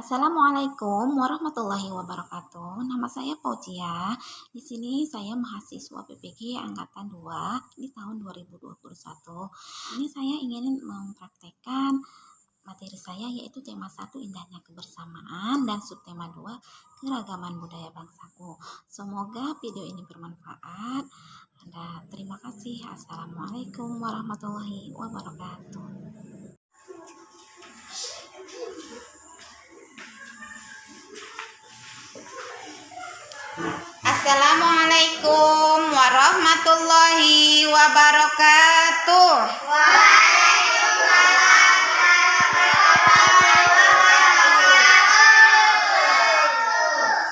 Assalamualaikum warahmatullahi wabarakatuh. Nama saya Fauzia. Di sini saya mahasiswa PPG angkatan 2 di tahun 2021. Ini saya ingin mempraktekkan materi saya, yaitu tema 1 indahnya kebersamaan dan subtema 2 keragaman budaya bangsaku. Semoga video ini bermanfaat. Terima kasih. Assalamualaikum warahmatullahi wabarakatuh. Assalamualaikum warahmatullahi wabarakatuh.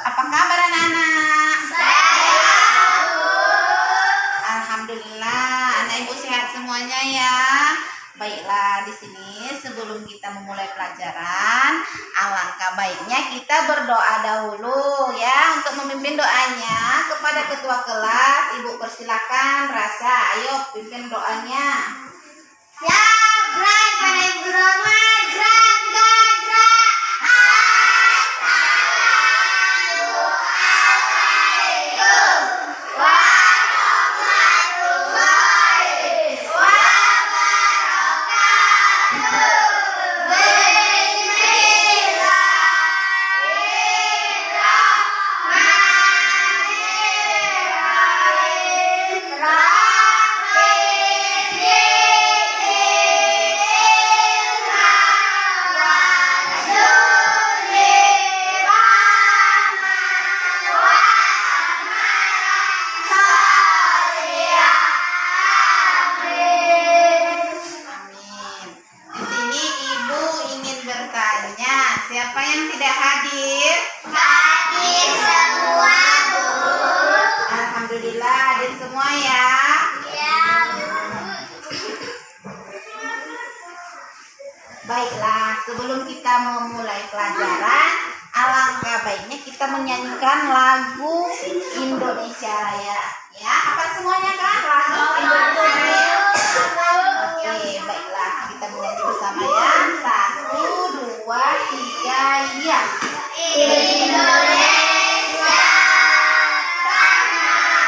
Apa kabar anak-anak? Alhamdulillah, anak ibu sehat semuanya ya. Baiklah, di sini sebelum kita memulai pelajaran, alangkah baiknya kita berdoa dahulu ya. Untuk memimpin doanya kepada ketua kelas, ibu persilakan Rasa. Ayo pimpin doanya. Ya, Bray, pada ibu Roma, siapa yang tidak hadir? Hadir semua, Bu. Alhamdulillah hadir semua ya. Ya, Bu. Baiklah, sebelum kita memulai pelajaran, alangkah baiknya kita menyanyikan lagu Indonesia Raya. Ya, apa semuanya kan? Lagu Indonesia Raya. Oke, baiklah, kita menyanyi bersama ya. 1, 2, 3, ya. Indonesia tanah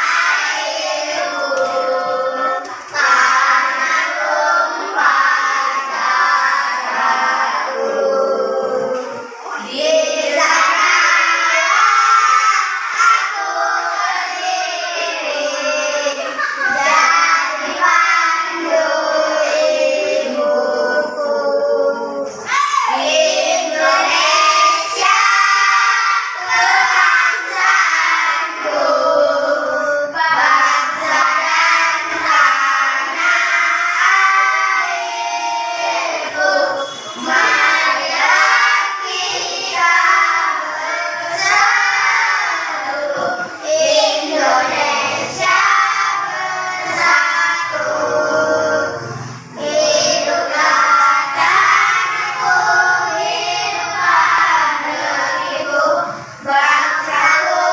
airku, tanah tumpah darahku. Di sana aku berdiri dan dipandu ibuku. Indonesia kebangsaanku, bangsa dan tanah airku. Marilah kita bersatu, Indonesia bersatu. Hiduplah tanahku, hiduplah negeriku, bangsaku,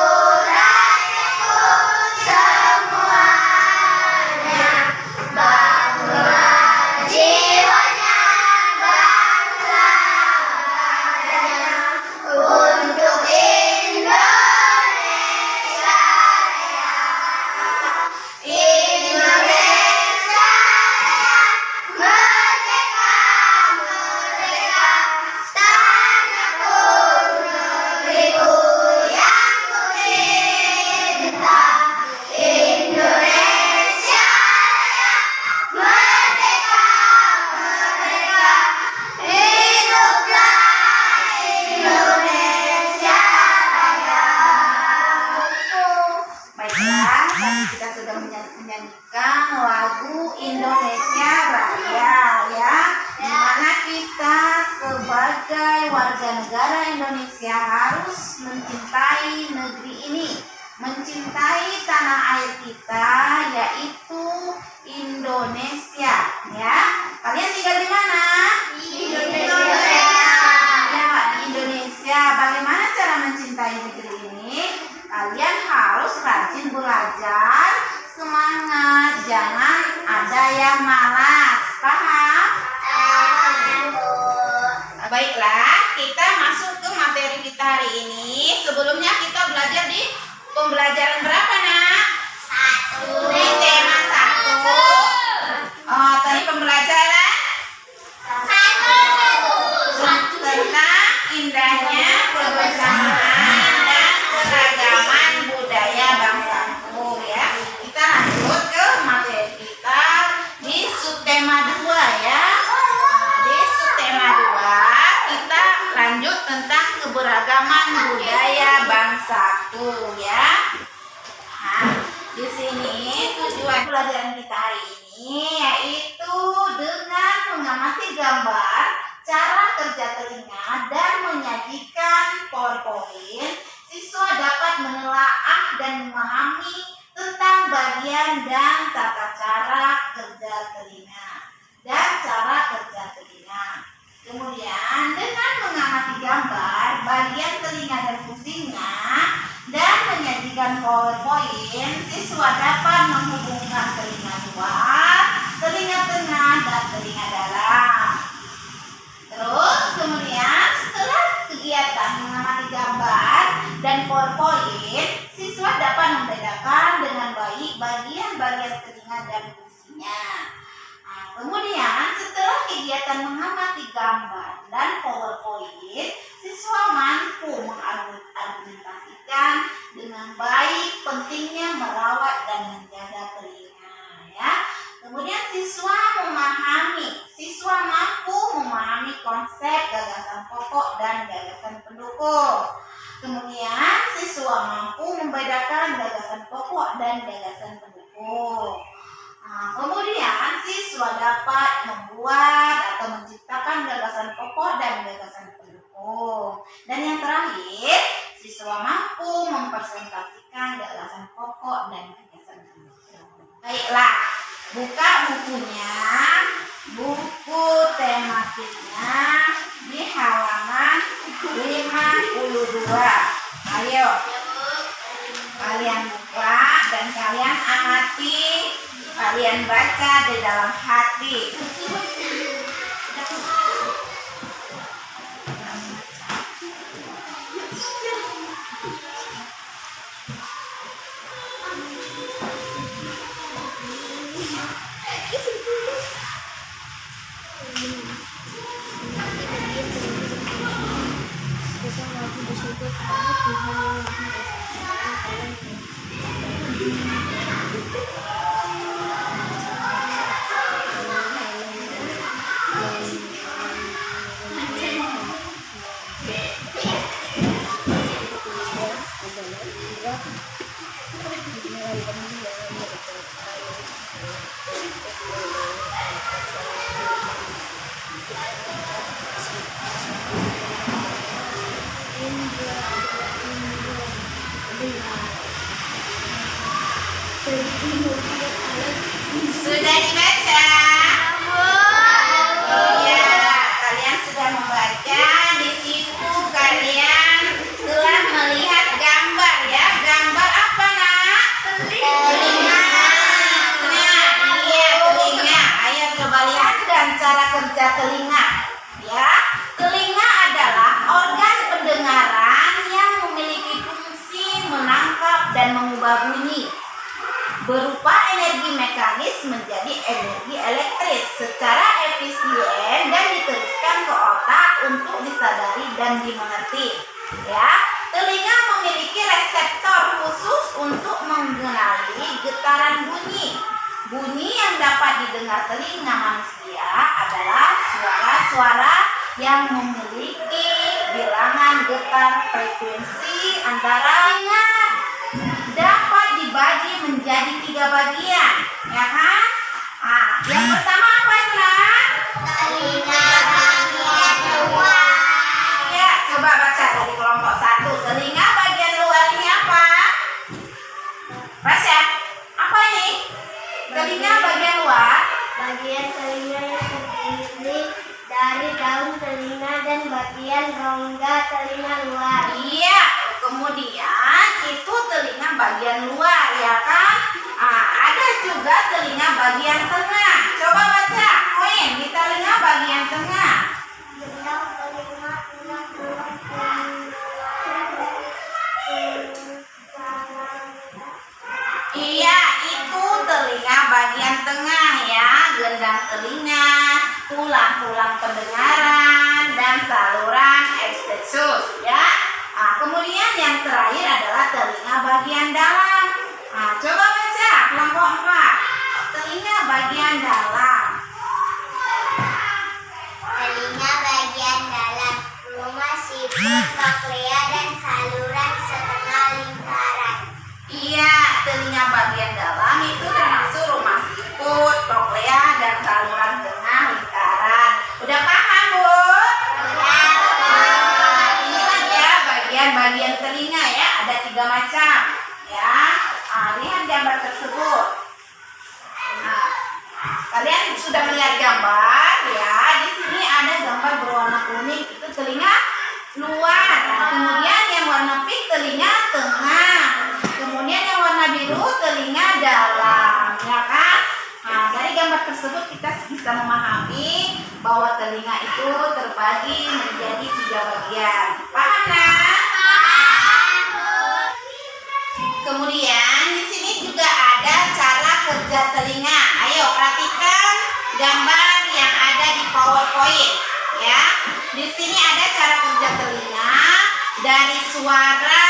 rakyatku semuanya. Bangunlah jiwanya, bangunlah badannya untuk Indonesia Raya. Indonesia Raya, merdeka, merdeka, tanahku, negeriku yang ku cinta. Indonesia Raya, merdeka, merdeka, hiduplah Indonesia Raya. Baiklah, tadi kita sudah menyanyikan lagu Indonesia Raya ya, dimana kita sebagai warga negara Indonesia harus mencintai negeri ini, mencintai tanah air kita, yaitu Indonesia ya. Kalian tinggal di mana? Indonesia. Ya, di Indonesia. Bagaimana cara mencintai negeri ini? Kalian harus rajin belajar, semangat, jangan ada yang malas. Paham? Baiklah, kita masuk ke kita hari ini. Sebelumnya kita belajar di pembelajaran berapa, Nak? 1. Di tema 1. Oh, tadi pembelajaran 1 tentang indahnya kebersamaan dan keragaman budaya bangsaku, ya. Kita lanjut ke materi kita di subtema 2, ya. Di subtema 2 kita lanjut tentang keberagaman budaya bangsaku, ya. Nah, di sini tujuan pelajaran kita hari ini yaitu dengan mengamati gambar, cara kerja telinga, dan menyajikan PowerPoint, siswa dapat menelaah dan memahami tentang bagian dan tata cara kerja telinga Kemudian dengan mengamati gambar, bagian telinga dan fungsinya, dan menyajikan PowerPoint, siswa dapat menghubungkan telinga luar, telinga tengah, dan telinga dalam. Terus kemudian setelah kegiatan mengamati gambar dan PowerPoint, siswa dapat membedakan dengan baik bagian-bagian telinga dan fungsinya. Kemudian setelah kegiatan mengamati gambar dan PowerPoint, siswa mampu mengargumentasikan dengan baik pentingnya merawat dan menjaga telinga, ya. Kemudian siswa mampu memahami konsep, gagasan pokok, dan gagasan pendukung. Kemudian siswa mampu membedakan gagasan pokok dan gagasan pendukung. Kemudian siswa dapat membuat atau menciptakan gagasan pokok dan gagasan pendukung. Dan yang terakhir, siswa mampu mempresentasikan gagasan pokok dan gagasan pendukung. Baiklah, buka bukunya, buku tematiknya di halaman 52. Ayo, kalian buka dan kalian amati. Kalian baca di dalam hati. Sudah dibaca? Ya, kalian sudah membaca. Di situ kalian telah melihat gambar, ya. Gambar apa, Nak? Telinga. Nah, iya, telinga. Ayo coba lihat dan cara kerja telinga, ya. Telinga adalah organ pendengaran yang memiliki fungsi menangkap dan mengubah bunyi berupa energi mekanis menjadi energi elektris secara efisien dan diteruskan ke otak untuk disadari dan dimengerti, ya. Telinga memiliki reseptor khusus untuk mengenali getaran bunyi. Bunyi yang dapat didengar telinga manusia adalah suara-suara yang memiliki bilangan getar frekuensi antara dapat dibagi menjadi 3 bagian, ya kan? Yang pertama apa itu, Nak? Telinga bagian luar. Ya, coba baca dari kelompok 1. Telinga bagian luar ini apa? Rasya, apa ini? Telinga bagian luar. Bagian telinga yang terdiri dari daun telinga dan bagian rongga telinga luar. Iya, kemudian itu telinga bagian luar, ya kan? Ada juga telinga bagian tengah. Coba baca, Queen, di telinga bagian tengah. Telinga telinga, tulang-tulang pendengaran, dan saluran ekstesus ya. Nah, kemudian yang terakhir adalah telinga bagian dalam. Nah, coba baca kelompok 4. Telinga bagian dalam. Telinga bagian dalam, rumah siput, koklea, dan saluran setengah lingkaran. Iya, telinga bagian dalam itu termasuk rumah siput, koklea, dan saluran tengah lingkaran. Udah paham, Bu? Ingat ya, bagian-bagian telinga ya, ada 3 macam. Ya, lihat gambar tersebut. Nah, kalian sudah melihat gambar ya. Di sini ada gambar berwarna kuning, itu telinga luar. Nah, kemudian yang warna pink telinga tengah. Kemudian yang warna biru telinga dalam, ya kan? Nah, dari gambar tersebut kita bisa memahami bahwa telinga itu terbagi menjadi 3 bagian. Paham, Nak? Kemudian di sini juga ada cara kerja telinga. Ayo perhatikan gambar yang ada di PowerPoint, ya. Di sini ada cara kerja telinga dari suara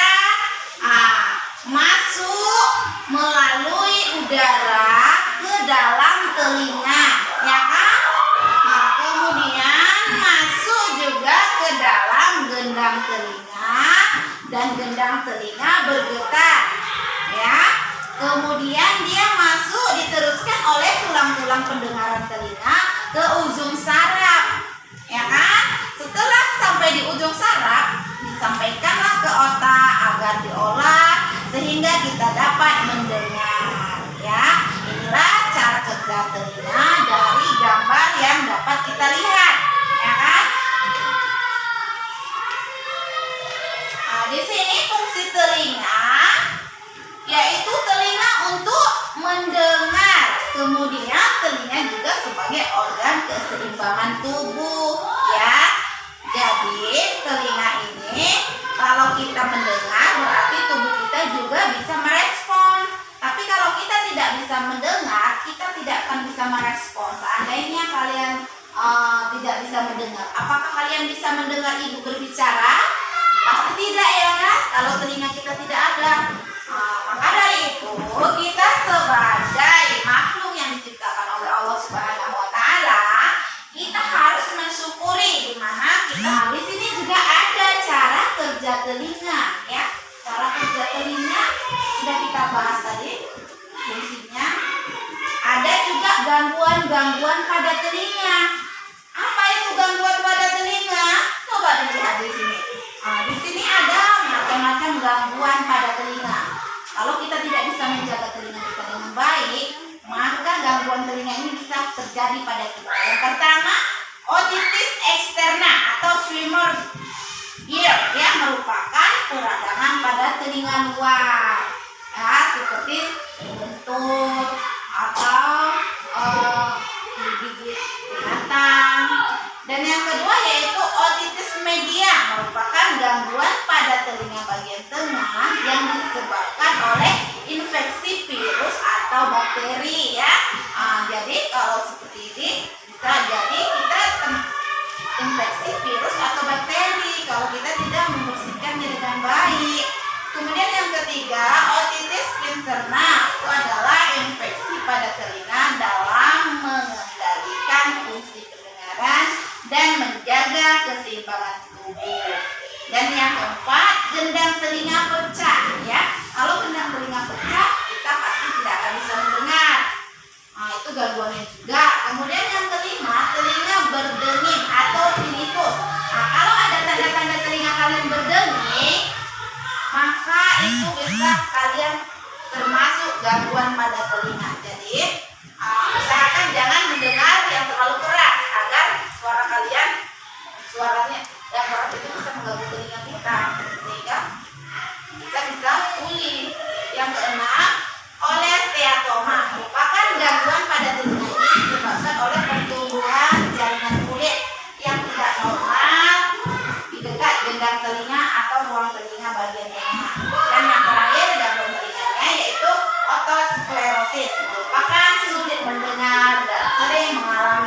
masuk melalui udara ke dalam telinga, ya kan? Nah, kemudian masuk juga ke dalam gendang telinga dan gendang telinga bergetar, ya. Kemudian dia masuk diteruskan oleh tulang-tulang pendengaran telinga ke ujung saraf, ya kan? Setelah sampai di ujung saraf, disampaikanlah ke otak agar diolah sehingga kita dapat mendengar, ya. Inilah cara kerja telinga dari gambar yang dapat kita lihat, ya kan? Nah, di sini fungsi telinga yaitu telinga untuk mendengar. Kemudian telinga juga sebagai organ keseimbangan tubuh, ya. Jadi telinga ini kalau kita mendengar berarti tubuh kita juga bisa merespon. Tapi kalau kita tidak bisa mendengar, kita tidak akan bisa merespon. Seandainya kalian tidak bisa mendengar, apakah kalian bisa mendengar ibu berbicara? Pasti tidak, ya kan? Kalau telinga kita tidak ada. Maka dari itu kita sebagai makhluk yang diciptakan oleh Allah Subhanahu wa taala, kita harus mensyukuri di mana kita di sini juga ada cara kerja telinga, ya. Cara kerja telinga sudah kita bahas tadi fungsinya. Ada juga gangguan-gangguan pada telinga. Apa itu gangguan pada telinga? Coba dilihat di sini. Di sini ada macam-macam gangguan pada telinga. Kalau kita tidak bisa menjaga telinga kita dengan baik, maka gangguan telinga ini bisa terjadi pada kita. Yang pertama, otitis eksterna atau swimmer ear, yang merupakan peradangan pada telinga luar, ya, seperti bentuk atau gigit binatang. Dan yang kedua yaitu otitis media, merupakan gangguan pada telinga bagian tengah yang disebabkan oleh infeksi virus atau bakteri, ya. Jadi kalau seperti ini bisa jadi kita infeksi virus atau bakteri kalau kita tidak membersihkannya dengan baik. Kemudian yang ketiga, otitis interna, itu adalah infeksi pada telinga dalam mengendalikan fungsi pendengaran dan menjaga keseimbangan tubuh. Dan yang keempat, gendang telinga pecah, ya. Kalau gendang telinga pecah, kita pasti tidak akan bisa mendengar. Nah, itu gangguannya juga. Kemudian yang kelima, telinga berdenging atau tinnitus. Nah, kalau ada tanda-tanda telinga kalian berdenging, maka itu bisa kalian termasuk gangguan pada telinga. Jadi usahakan jangan mendengar yang terlalu keras agar suaranya yang keras itu bisa mengganggu telinga kita, sehingga kita bisa pulih. Yang keenam, osteomatoma, merupakan gangguan pada telinga ini disebabkan oleh pertumbuhan jaringan kulit yang tidak normal di dekat gendang telinga atau ruang telinga bagian tengah. Dan yang terakhir gangguan telinganya yaitu otosklerosis, merupakan sulit mendengar dan sering mengalami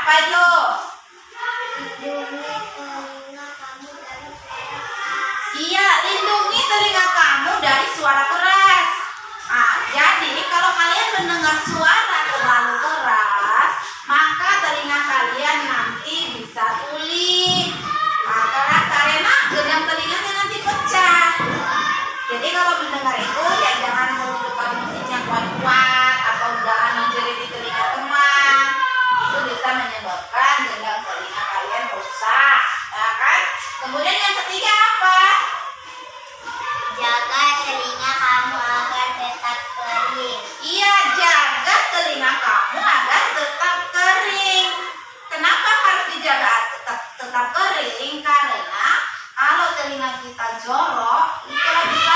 Apa itu? Lindungi telinga kamu dari suara. Iya, lindungi telinga kamu dari suara keras. Jadi kalau kalian mendengar suara terlalu keras, maka telinga kalian nanti bisa tuli. Karena gendang telinganya nanti pecah. Jadi kalau mendengar itu ya jangan menghidupkan musiknya kuat-kuat atau jangan menjerit di telinga teman. Itu bisa menyebabkan gendang telinga kalian rusak, ya kan? Kemudian yang ketiga apa? Jaga telinga kamu agar tetap kering. Iya, jaga telinga kamu agar tetap kering. Kenapa harus dijaga tetap kering? Karena kalau telinga kita jorok, itu bisa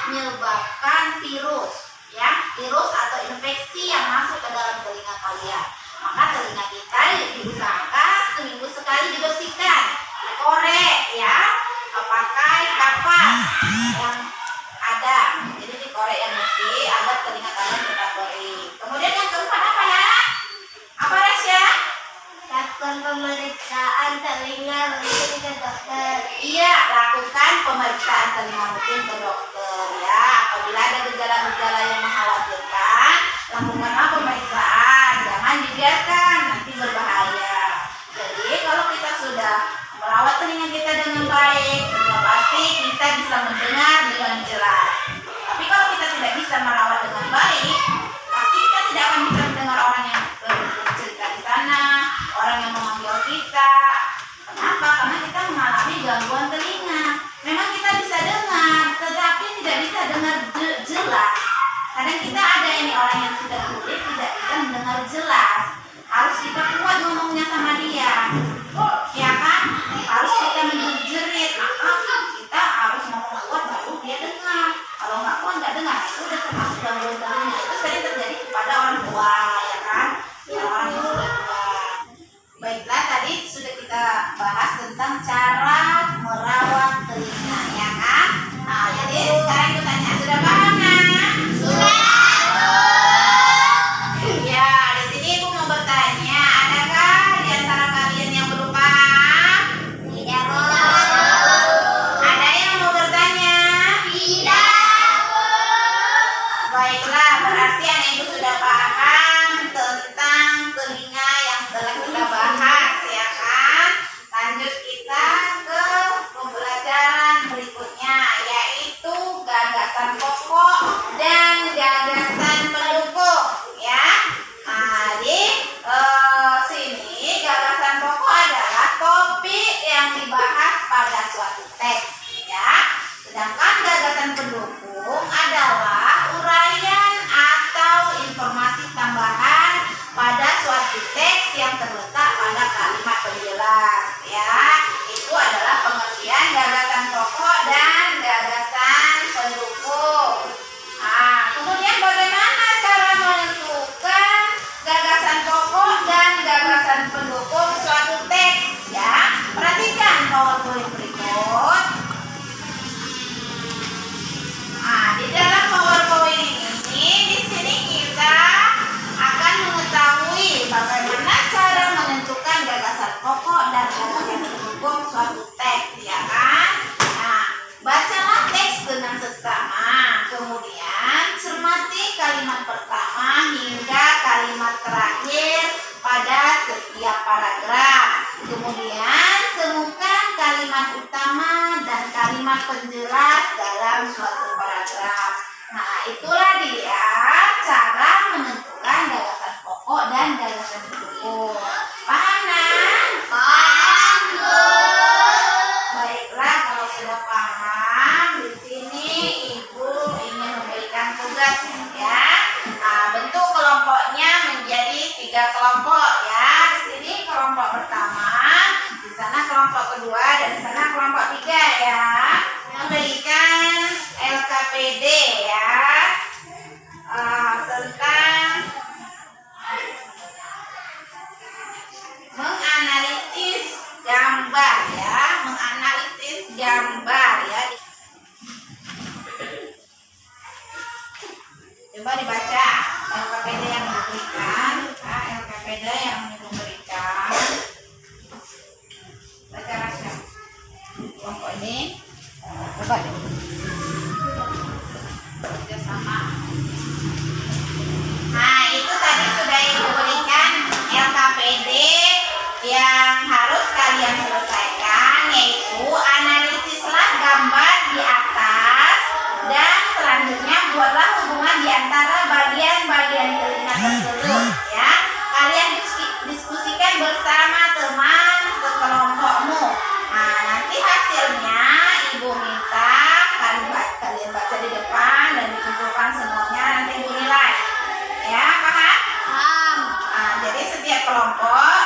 menyebabkan virus, ya, virus atau infeksi yang masuk ke dalam telinga kalian. Maka telinga kita diusahakan seminggu sekali dibersihkan, dikorek, ya, pakai kapas yang ada. Jadi dikorek yang bersih agar telinga kalian tetap kering. Kemudian yang keempat apa ya? Apa Rasya? Lakukan pemeriksaan telinga rutin ke dokter. Iya, lakukan pemeriksaan telinga rutin ke dokter, ya. Apabila ada gejala-gejala yang mengkhawatirkan, lakukanlah pemeriksaan. Jangan dibiarkan, nanti berbahaya. Jadi kalau kita sudah merawat telinga kita dengan baik, sudah pasti kita bisa mendengar dengan jelas. Tapi kalau kita tidak bisa merawat dengan baik, pasti kita tidak akan bisa mendengar orang yang bercerita di sana, orang yang memanggil kita. Kenapa? Karena kita mengalami gangguan telinga. Memang kita bisa dengar, tetapi tidak bisa dengar jelas. Kadang kita ada ini orang yang sudah tuli tidak bisa mendengar jelas. Harus kita kuat ngomongnya sama dia, ya kan? Harus kita menjerit. Maka kita harus ngomong kuat baru dia dengar. Kalau nggak kuat nggak dengar, itu udah termasuk gangguan telinga. Itu sering terjadi kepada orang tua, ya kan? Ya, orang yang sudah tua. Baiklah, tadi sudah kita bahas tentang cara merawat telinga, ya kan? Nah, jadi sekarang aku tanya, sudah paham kan? Sudah. Ya, di sini Ibu mau bertanya, adakah di antara kalian yang belum paham? Tidak. Ada yang mau bertanya? Tidak. Baiklah, berarti anak Ibu sudah paham tentang telinga yang telah kita bahas, ya kan? Lanjut kita ke pembelajaran berikutnya, yaitu gagasan pokok dan gagasan pendukung, ya. Nah, di sini gagasan pokok adalah topik yang dibahas pada suatu teks, ya. Sedangkan gagasan pendukung adalah uraian atau informasi tambahan pada suatu teks yang terletak pada kalimat penjelas, ya. Itu adalah pengertian gagasan pokok dan gagasan pendukung. Nah, kemudian bagaimana cara menentukan gagasan pokok dan gagasan pendukung suatu teks, ya? Perhatikan PowerPoint berikut. Nah, di dalam PowerPoint ini, di sini kita akan mengetahui bagaimana cara menentukan gagasan pokok dan gagasan pendukung suatu teks, ya kan? Nah, bacalah teks dengan seksama. Kemudian cermati kalimat pertama hingga kalimat terakhir pada setiap paragraf. Kemudian temukan kalimat utama dan kalimat penjelas dalam suatu paragraf. Nah, itulah dia cara menentukan gagasan pokok dan gagasan pendukung. Paham, Nan? Paham, Bu. Baiklah, kalau sudah paham, di sini Ibu ingin memberikan tugas, ya. Nah, bentuk kelompoknya menjadi 3 kelompok, ya. Di sini kelompok pertama, di sana kelompok kedua, dan di sana kelompok 3, ya. Memberikan LKPD, ya, tentang menganalisis gambar, ya, menganalisis gambar, ya. Coba dibaca LKPD yang diberikan, LKPD yang diberikan.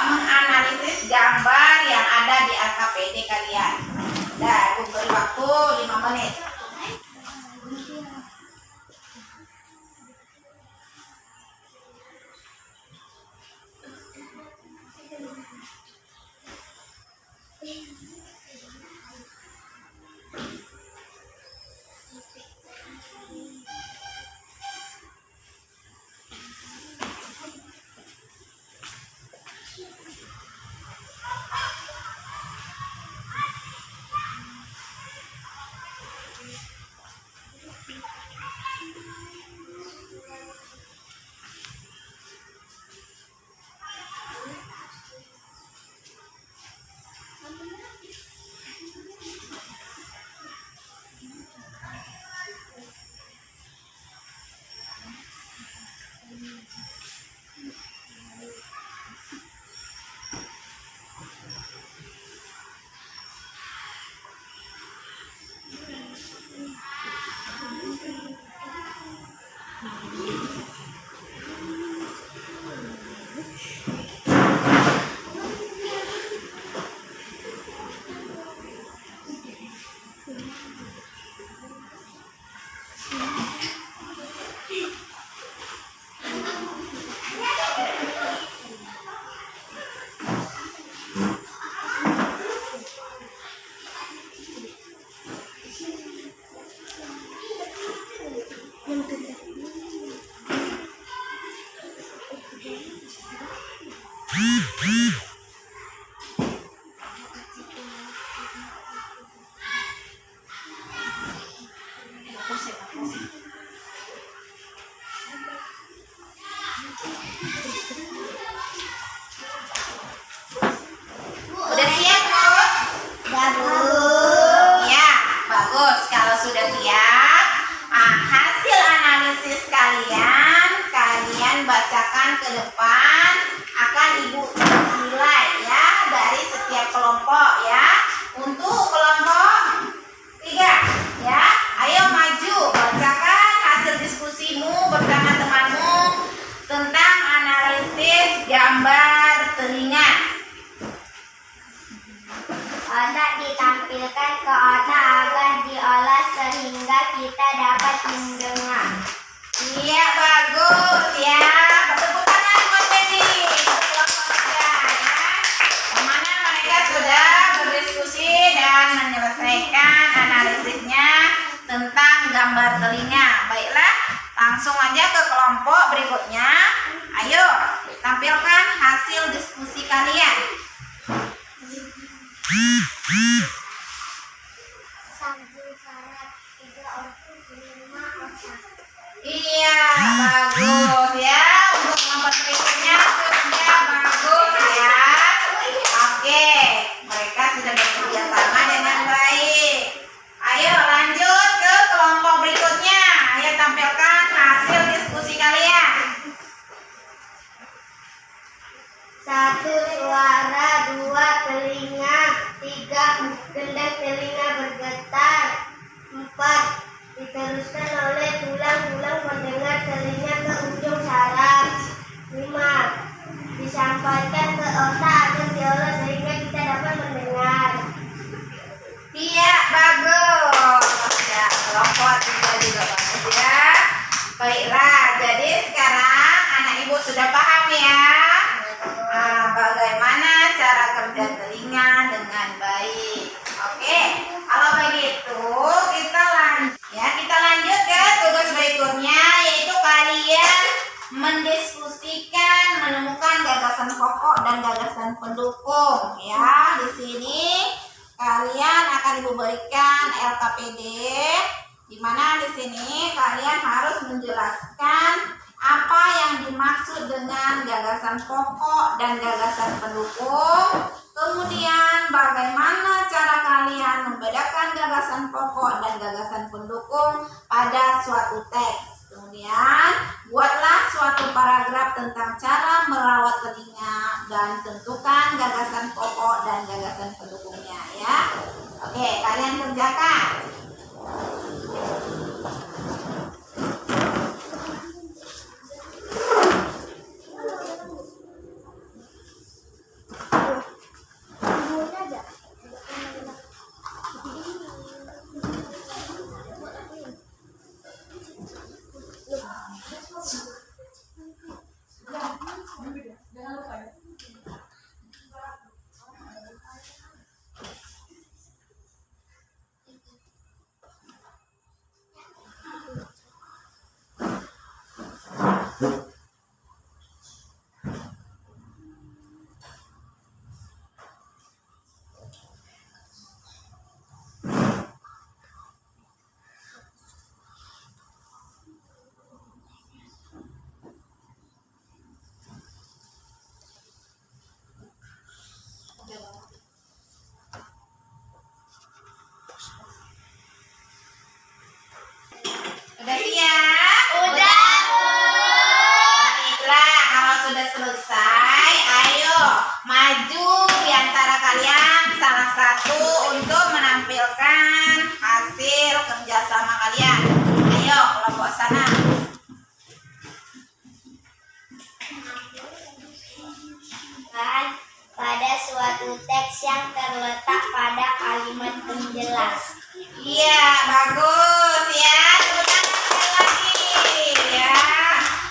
menganalisis gambar yang ada di LKPD kalian. Dah, Ibu beri waktu 5 menit. Udah siap, Bu? Bagus. Ya, bagus. Kalau sudah siap, hasil analisis kalian bacakan ke depan. Akan Ibu nilai ya dari setiap kelompok ya. Untuk kelompok 3 ya, ayo maju bacakan hasil diskusimu bersama temanmu tentang analisis gambar telinga. Otak ditampilkan ke otak agar diolah sehingga kita dapat mendengar. Iya, bagus ya. Tepuk tangan buat Pedi. Ya. Kemana mereka sudah berdiskusi dan menyelesaikan analisisnya tentang gambar telinga. Baiklah, langsung aja ke kelompok berikutnya. Ayo, tampilkan hasil diskusi kalian. Iya, bagus ya. Untuk nomor berikutnya sudah bagus ya. Oke, mereka sudah bekerja sama dengan baik. Ayo lanjut ke kelompok berikutnya. Ayo tampilkan hasil diskusi kalian. 1 suara, 2 telinga, 3 gendang telinga bergetar, 4 diteruskan oleh tulang-tulang pendengar telinga ke ujung saraf, 5 disampaikan ke otak agar diolah sehingga kita dapat mendengar. Iya, bagus. Ya, kelompok 3 juga bagus ya. Baiklah, jadi sekarang anak ibu sudah paham ya. Bagaimana cara kerja telinga dengan baik. Oke, kalau begitu kita lanjut ke tugas berikutnya, yaitu kalian mendiskusikan, menemukan gagasan pokok dan gagasan pendukung ya. Di sini kalian akan Ibu berikan LKPD, di mana di sini kalian harus menjelaskan apa yang dimaksud dengan gagasan pokok dan gagasan pendukung. Kemudian bagaimana cara kalian membedakan gagasan pokok dan gagasan pendukung pada suatu teks. Kemudian buatlah suatu paragraf tentang cara merawat telinga dan tentukan gagasan pokok dan gagasan pendukungnya ya. Oke, kalian kerjakan. suatu teks yang terletak pada kalimat penjelas. Iya, bagus ya. Tepuk tangan sekali lagi ya.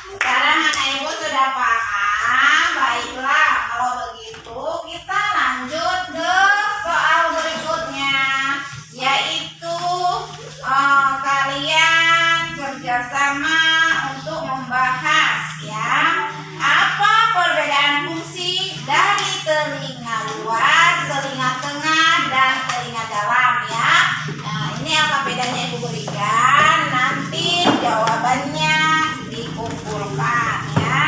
Sekarang anak ibu sudah paham. Baiklah, kalau begitu kita lanjut ke soal berikutnya, yaitu kalian kerjasama untuk membahas ya apa perbedaan fungsi dari telinga luar, telinga tengah, dan telinga dalam ya. Nah, ini apa bedanya ibu berikan, nanti jawabannya dikumpulkan ya.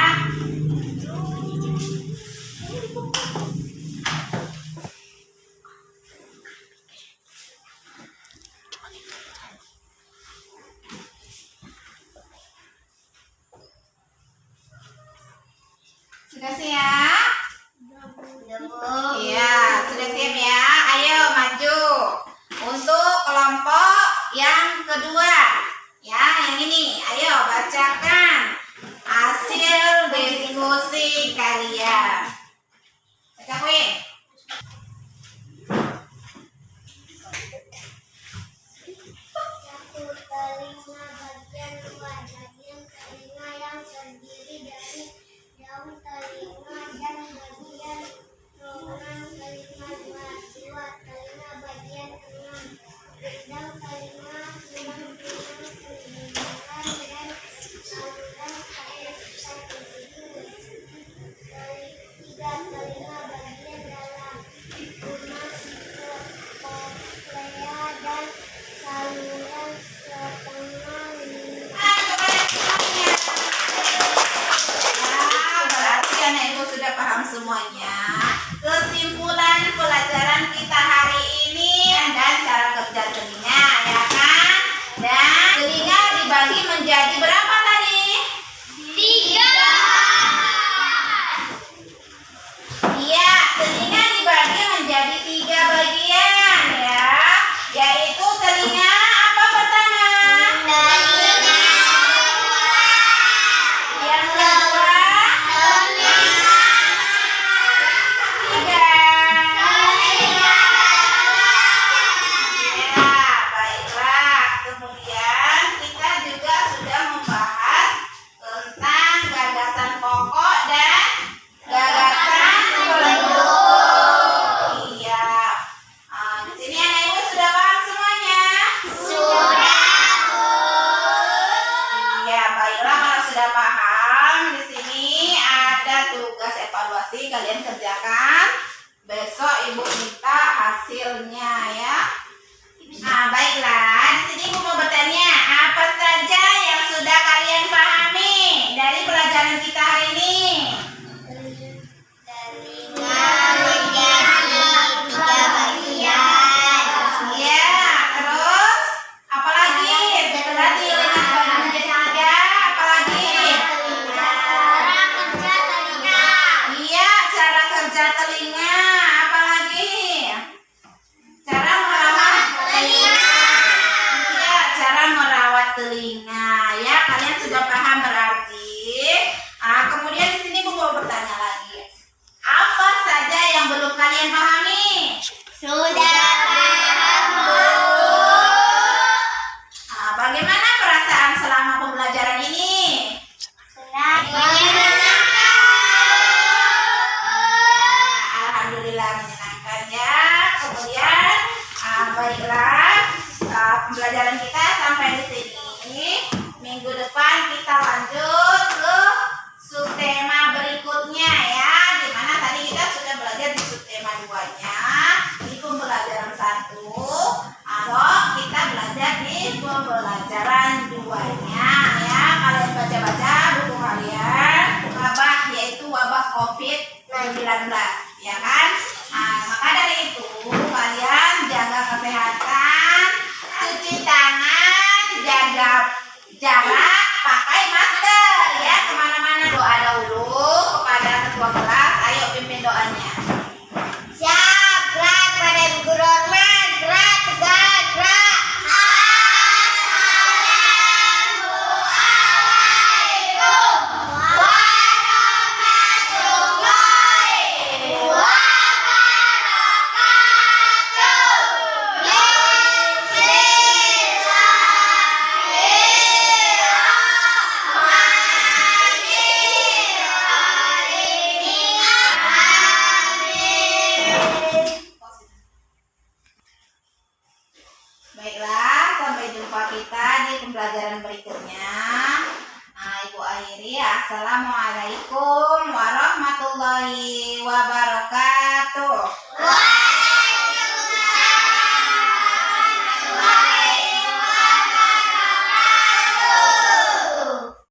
Sudah siap? Iya, sudah siap ya. Ayo maju untuk kelompok yang kedua. Ya, yang ini. Ayo bacakan hasil diskusi kalian. Baca kue. Satu telinga bagian luar, bagian telinga yang terdiri dari daun telinga dan bagian rongga telinga luar. Dua telinga bagian tengah, daun telinga, tulang telinga, pendengaran dan saluran pernafasan ibu. Tiga telinga bagian dalam, tunas, koklea dan saluran setengah lingkar. Ya, berarti anak ibu sudah paham semuanya. Kesimpulan pelajaran kita hari ini dan cara kerja telinga ya kan? Dan telinga dibagi menjadi berapa tadi? 3. Iya, telinga dibagi menjadi 3 bagian ya. Yaitu telinga apa pertama? Yang kedua? Ketiga. Ya, baiklah. Kemudian kita juga sudah membahas tentang gagasan pokok dan gagasan pendukung. Iya. Di sini anak ibu sudah paham semuanya? Iya, baiklah kalau sudah paham, di sini ada tugas evaluasi kalian kerjakan. Besok ibu minta hasilnya ya. Nah, baiklah. Di sini ibu mau bertanya, apa saja yang sudah kalian pahami dari pelajaran kita hari ini? Telinga menjadi 3 bagian. Iya, terus apalagi setelah telinga dibagi menjadi 3, apalagi? Cara kerja telinga. Iya, cara kerja telinga, apalagi? Cara merawat telinga. Iya, cara merawat telinga. Ya, kalian sudah paham berarti. Kemudian di sini Bu mau bertanya lagi. Apa saja yang belum kalian pahami? Sudah paham, Bu. Bagaimana perasaan selama pembelajaran ini? Senang. Alhamdulillah menyenangkan ya. Kemudian baiklah, pembelajaran kita sampai di sini. Minggu depan kita lanjut ke subtema berikutnya ya. Dimana tadi kita sudah belajar di subtema 2-nya di pembelajaran 1. Kita belajar di pembelajaran 2-nya ya. Kalian baca-baca buku kalian, wabah yaitu wabah COVID-19 ya kan. Maka dari itu kalian jaga kesehatan, cuci tangan, jaga jarak, pakai masker ya kemana-mana. Doa dahulu kepada ketua kelas. Ayo pimpin doanya. Siap, gerak pada guru hormat, gerak, tegak, gerak. Assalamualaikum warahmatullahi wabarakatuh. Sampai jumpa kita di pembelajaran berikutnya. Nah, Ibu akhiri. Assalamualaikum